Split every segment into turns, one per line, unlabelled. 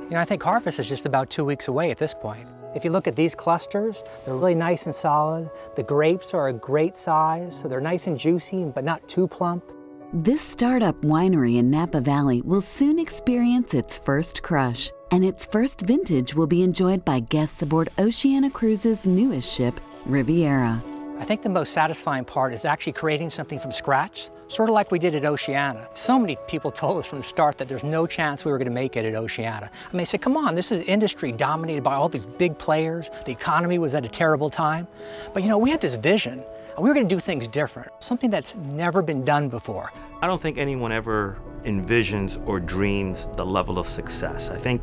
You know, I think harvest is just about 2 weeks away at this point. If you look at these clusters, they're really nice and solid. The grapes are a great size, so they're nice and juicy, but not too plump.
This startup winery in Napa Valley will soon experience its first crush, and its first vintage will be enjoyed by guests aboard Oceania Cruises' newest ship, Riviera.
I think the most satisfying part is actually creating something from scratch, sort of like we did at Oceania. So many people told us from the start that there's no chance we were going to make it at Oceania. I mean, they said, come on, this is industry dominated by all these big players. The economy was at a terrible time. But you know, we had this vision, and we were going to do things different, something that's never been done before.
I don't think anyone ever envisions or dreams the level of success. I think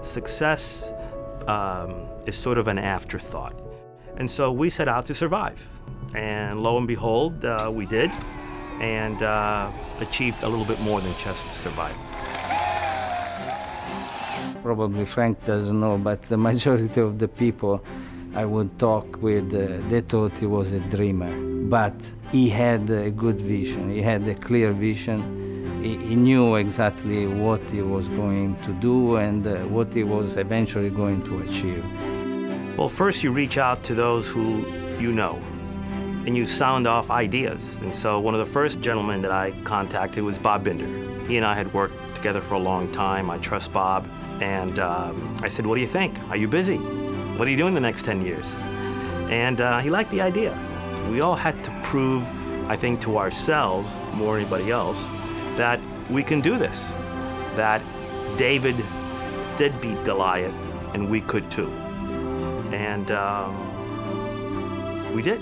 success is sort of an afterthought. And so we set out to survive. And lo and behold, we did, and achieved a little bit more than just survive.
Probably Frank doesn't know, but the majority of the people I would talk with, they thought he was a dreamer. But he had a good vision, he had a clear vision. He knew exactly what he was going to do and what he was eventually going to achieve.
Well, first you reach out to those who you know, and you sound off ideas. And so one of the first gentlemen that I contacted was Bob Binder. He and I had worked together for a long time. I trust Bob. And I said, what do you think? Are you busy? What are you doing the next 10 years? And he liked the idea. We all had to prove, I think, to ourselves, more than anybody else, that we can do this, that David did beat Goliath, and we could too. And we did.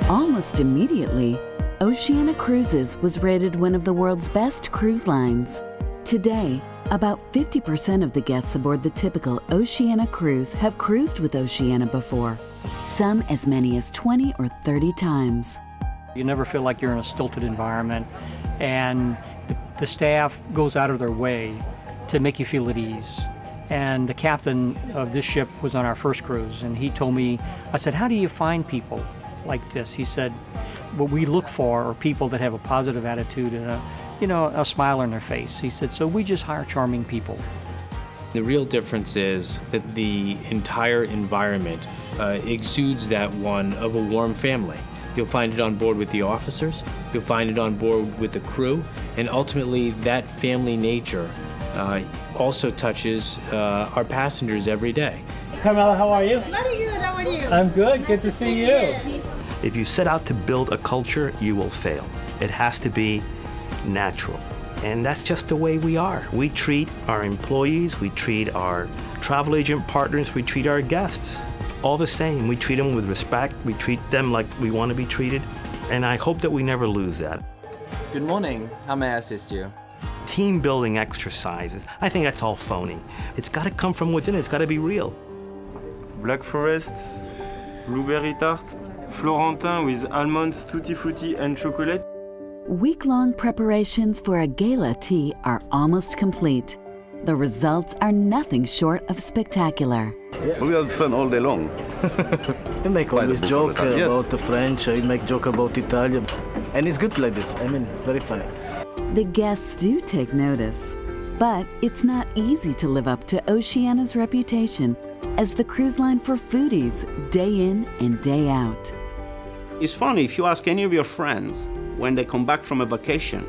Almost immediately, Oceania Cruises was rated one of the world's best cruise lines. Today, about 50% of the guests aboard the typical Oceania cruise have cruised with Oceania before, some as many as 20 or 30 times.
You never feel like you're in a stilted environment, and the staff goes out of their way to make you feel at ease. And the captain of this ship was on our first cruise, and he told me, I said, how do you find people like this? He said, what we look for are people that have a positive attitude and a smile on their face. He said, so we just hire charming people.
The real difference is that the entire environment exudes that one of a warm family. You'll find it on board with the officers, you'll find it on board with the crew, and ultimately that family nature also touches our passengers every day.
Carmela, how are you?
Very good, how are you?
I'm good, good to see you.
If you set out to build a culture, you will fail. It has to be natural. And that's just the way we are. We treat our employees, we treat our travel agent partners, we treat our guests all the same. We treat them with respect, we treat them like we want to be treated, and I hope that we never lose that.
Good morning, how may I assist you?
Team building exercises, I think that's all phony. It's got to come from within, it's got to be real.
Black Forest, blueberry tart, Florentin with almonds, tutti frutti and chocolate.
Week-long preparations for a gala tea are almost complete. The results are nothing short of spectacular.
We had fun all day long.
You make always joke about the French, you make joke about Italian, and it's good like this. I mean, very funny.
The guests do take notice, but it's not easy to live up to Oceania's reputation as the cruise line for foodies day in and day out.
It's funny, if you ask any of your friends when they come back from a vacation,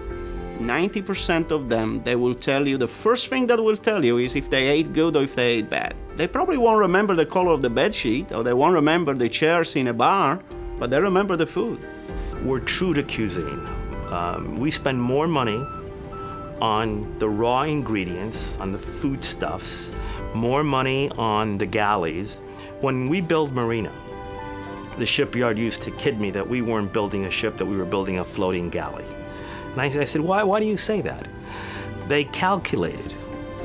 90% of them, they will tell you, the first thing that will tell you is if they ate good or if they ate bad. They probably won't remember the color of the bed sheet, or they won't remember the chairs in a bar, but they remember the food.
We're true to cuisine. We spend more money on the raw ingredients, on the foodstuffs, more money on the galleys. When we build Marina, the shipyard used to kid me that we weren't building a ship, that we were building a floating galley. And I said, why do you say that? They calculated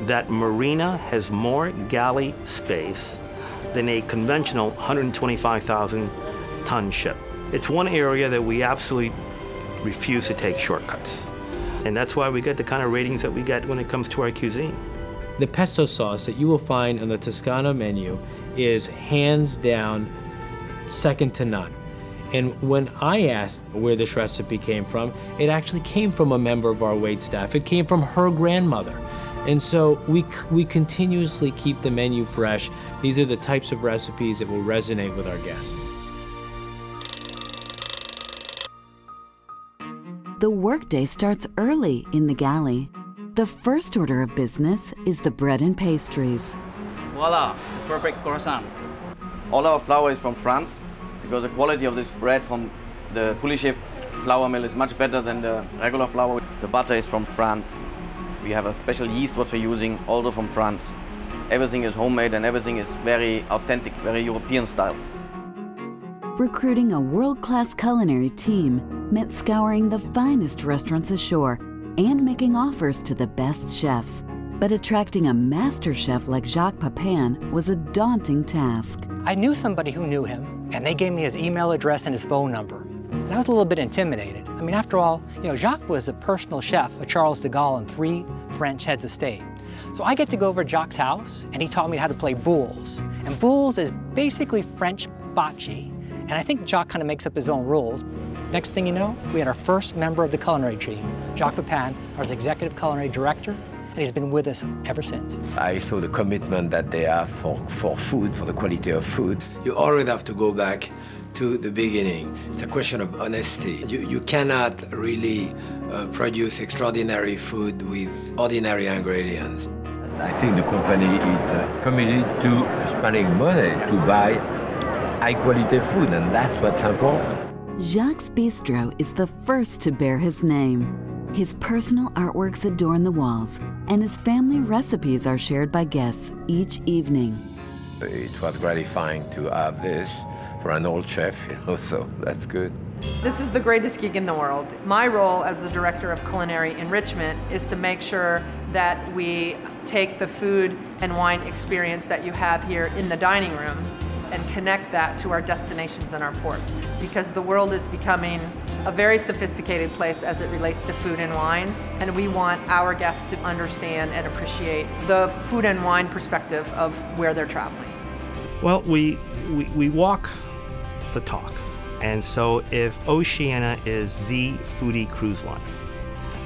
that Marina has more galley space than a conventional 125,000 ton ship. It's one area that we absolutely refuse to take shortcuts. And that's why we get the kind of ratings that we get when it comes to our cuisine.
The pesto sauce that you will find on the Toscana menu is hands down second to none. And when I asked where this recipe came from, it actually came from a member of our waitstaff. It came from her grandmother. And so we continuously keep the menu fresh. These are the types of recipes that will resonate with our guests.
The workday starts early in the galley. The first order of business is the bread and pastries.
Voila, perfect croissant.
All our flour is from France, because the quality of this bread from the Poulichet flour mill is much better than the regular flour. The butter is from France. We have a special yeast what we're using, also from France. Everything is homemade and everything is very authentic, very European style.
Recruiting a world-class culinary team meant scouring the finest restaurants ashore and making offers to the best chefs. But attracting a master chef like Jacques Pepin was a daunting task.
I knew somebody who knew him, and they gave me his email address and his phone number. And I was a little bit intimidated. I mean, after all, Jacques was a personal chef of Charles de Gaulle and 3 French heads of state. So I get to go over to Jacques' house, and he taught me how to play boules. And boules is basically French bocce. And I think Jacques kind of makes up his own rules. Next thing you know, we had our first member of the culinary team, Jacques Pepin, our executive culinary director, and he's been with us ever since.
I saw the commitment that they have for food, for the quality of food. You always have to go back to the beginning. It's a question of honesty. You cannot really produce extraordinary food with ordinary ingredients. I think the company is committed to spending money to buy high-quality food, and that's what's important.
Jacques' Bistro is the first to bear his name. His personal artworks adorn the walls, and his family recipes are shared by guests each evening.
It was gratifying to have this for an old chef, so that's good.
This is the greatest gig in the world. My role as the Director of Culinary Enrichment is to make sure that we take the food and wine experience that you have here in the dining room and connect that to our destinations and our ports. Because the world is becoming a very sophisticated place as it relates to food and wine, and we want our guests to understand and appreciate the food and wine perspective of where they're traveling.
Well, we walk the talk. And so if Oceania is the foodie cruise line,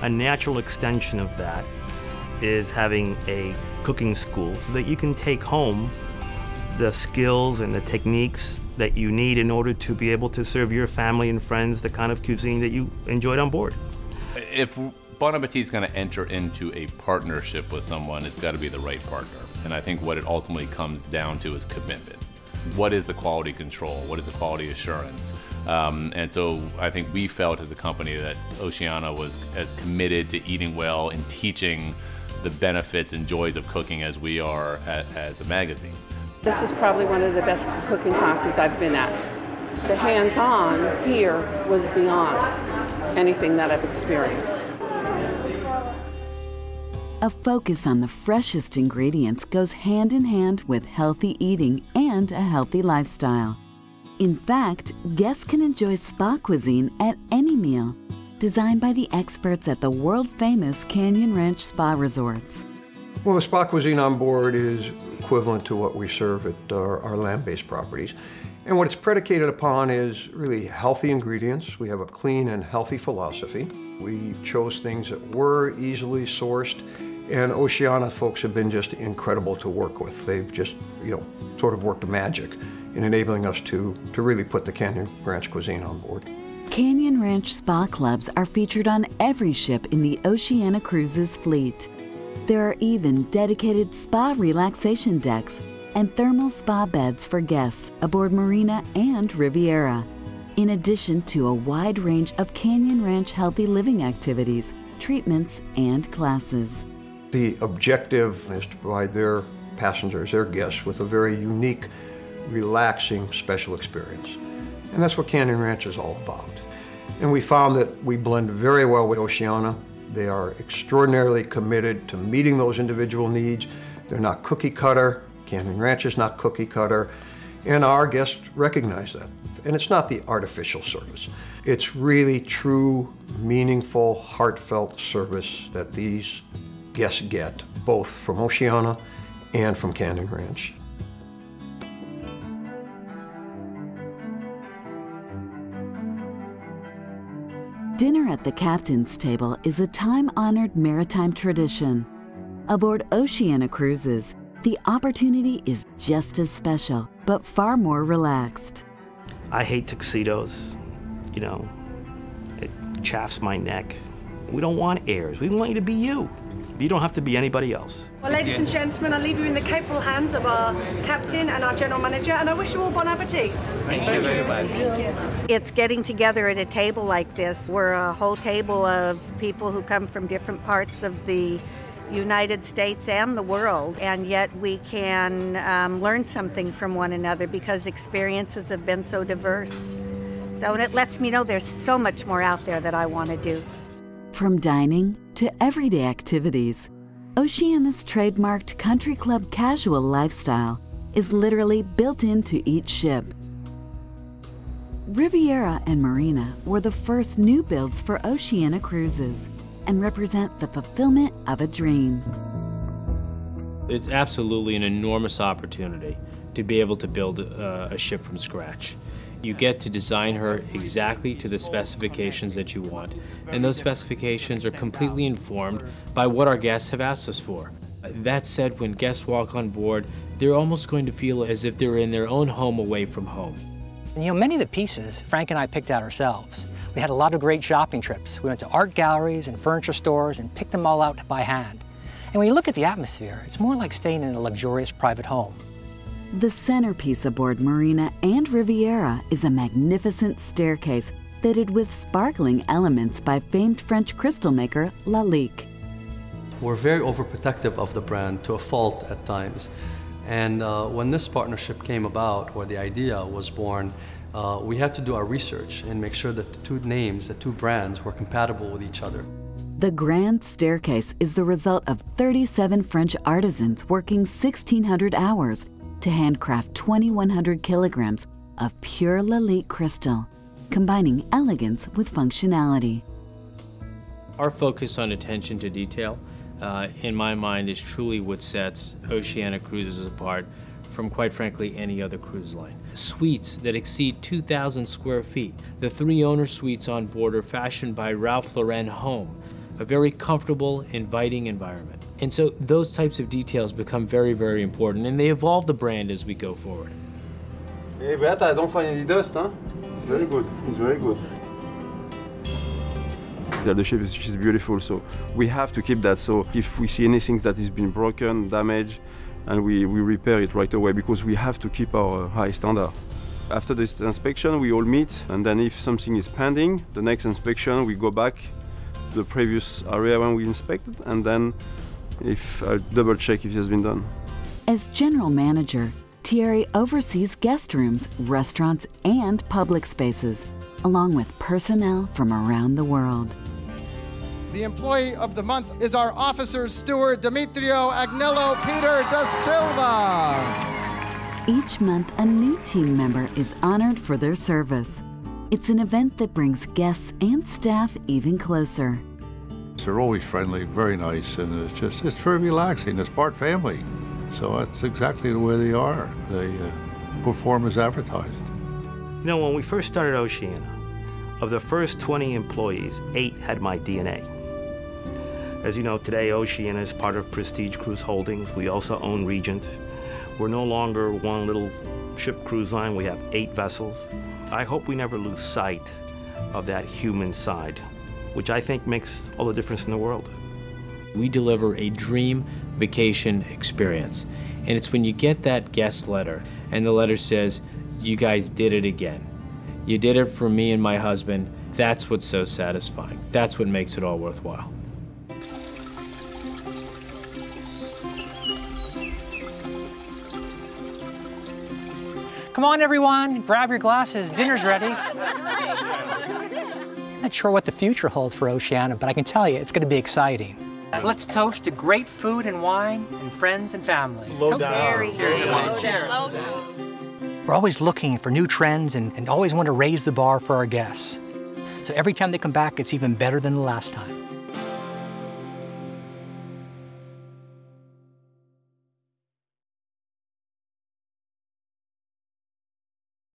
a natural extension of that is having a cooking school so that you can take home the skills and the techniques that you need in order to be able to serve your family and friends the kind of cuisine that you enjoyed on board.
If Bon Appetit is going to enter into a partnership with someone, it's got to be the right partner. And I think what it ultimately comes down to is commitment. What is the quality control? What is the quality assurance? And so I think we felt as a company that Oceania was as committed to eating well and teaching the benefits and joys of cooking as we are as a magazine.
This is probably one of the best cooking classes I've been at. The hands-on here was beyond anything that I've experienced.
A focus on the freshest ingredients goes hand in hand with healthy eating and a healthy lifestyle. In fact, guests can enjoy spa cuisine at any meal, designed by the experts at the world-famous Canyon Ranch Spa Resorts.
Well, the spa cuisine on board is equivalent to what we serve at our land-based properties. And what it's predicated upon is really healthy ingredients. We have a clean and healthy philosophy. We chose things that were easily sourced, and Oceania folks have been just incredible to work with. They've just, sort of worked magic in enabling us to really put the Canyon Ranch cuisine on board.
Canyon Ranch spa clubs are featured on every ship in the Oceania Cruises fleet. There are even dedicated spa relaxation decks and thermal spa beds for guests aboard Marina and Riviera, in addition to a wide range of Canyon Ranch healthy living activities, treatments, and classes.
The objective is to provide their passengers, their guests, with a very unique, relaxing, special experience. And that's what Canyon Ranch is all about. And we found that we blend very well with Oceania. They are extraordinarily committed to meeting those individual needs. They're not cookie cutter. Canyon Ranch is not cookie cutter. And our guests recognize that. And it's not the artificial service. It's really true, meaningful, heartfelt service that these guests get, both from Oceania and from Canyon Ranch.
Dinner at the captain's table is a time-honored maritime tradition. Aboard Oceania Cruises, the opportunity is just as special, but far more relaxed.
I hate tuxedos, you know, it chafes my neck. We don't want airs, we want you to be you. You don't have to be anybody else.
Well, ladies and gentlemen, I leave you in the capable hands of our captain and our general manager, and I wish you all bon appetit.
Thank you very much.
It's getting together at a table like this. We're a whole table of people who come from different parts of the United States and the world, and yet we can learn something from one another because experiences have been so diverse. So it lets me know there's so much more out there that I want to do.
From dining to everyday activities, Oceania's trademarked country club casual lifestyle is literally built into each ship. Riviera and Marina were the first new builds for Oceania Cruises and represent the fulfillment of a dream.
It's absolutely an enormous opportunity to be able to build a ship from scratch. You get to design her exactly to the specifications that you want, and those specifications are completely informed by what our guests have asked us for. That said, when guests walk on board, they're almost going to feel as if they're in their own home away from home.
And, you know, many of the pieces Frank and I picked out ourselves. We had a lot of great shopping trips. We went to art galleries and furniture stores and picked them all out by hand. And when you look at the atmosphere, it's more like staying in a luxurious private home.
The centerpiece aboard Marina and Riviera is a magnificent staircase fitted with sparkling elements by famed French crystal maker Lalique.
We're very overprotective of the brand to a fault at times. And when this partnership came about, or the idea was born, we had to do our research and make sure that the two names, the two brands, were compatible with each other.
The grand staircase is the result of 37 French artisans working 1,600 hours to handcraft 2,100 kilograms of pure Lalique crystal, combining elegance with functionality.
Our focus on attention to detail, in my mind, is truly what sets Oceania Cruises apart from, quite frankly, any other cruise line. Suites that exceed 2,000 square feet. The 3 owner suites on board are fashioned by Ralph Lauren Home, a very comfortable, inviting environment. And so those types of details become very, very important, and they evolve the brand as we go forward.
Hey, Beata, I don't find any dust, huh? Very good, it's very good. The ship is beautiful, so we have to keep that. So if we see anything that has been broken, damaged, and we repair it right away, because we have to keep our high standard. After this inspection, we all meet, and then if something is pending, the next inspection, we go back to the previous area when we inspected, and then I'll double check if it has been done.
As general manager, Thierry oversees guest rooms, restaurants, and public spaces, along with personnel from around the world.
The employee of the month is our officer's steward, Demetrio Agnello Peter da Silva.
Each month, a new team member is honored for their service. It's an event that brings guests and staff even closer.
They're always friendly, very nice, and it's very relaxing. It's part family. So that's exactly the way they are. They perform as advertised.
You know, when we first started Oceania, of the first 20 employees, 8 had my DNA. As you know, today Oceania is part of Prestige Cruise Holdings. We also own Regent. We're no longer one little ship cruise line. We have 8 vessels. I hope we never lose sight of that human side, which I think makes all the difference in the world.
We deliver a dream vacation experience. And it's when you get that guest letter, and the letter says, "You guys did it again. You did it for me and my husband." That's what's so satisfying. That's what makes it all worthwhile.
Come on, everyone, grab your glasses, dinner's ready. I'm not sure what the future holds for Oceania, but I can tell you it's going to be exciting. Let's toast to great food and wine and friends and family.
Low down.
Cheers.
Cheers.
Cheers. We're always looking for new trends and always want to raise the bar for our guests. So every time they come back, it's even better than the last time.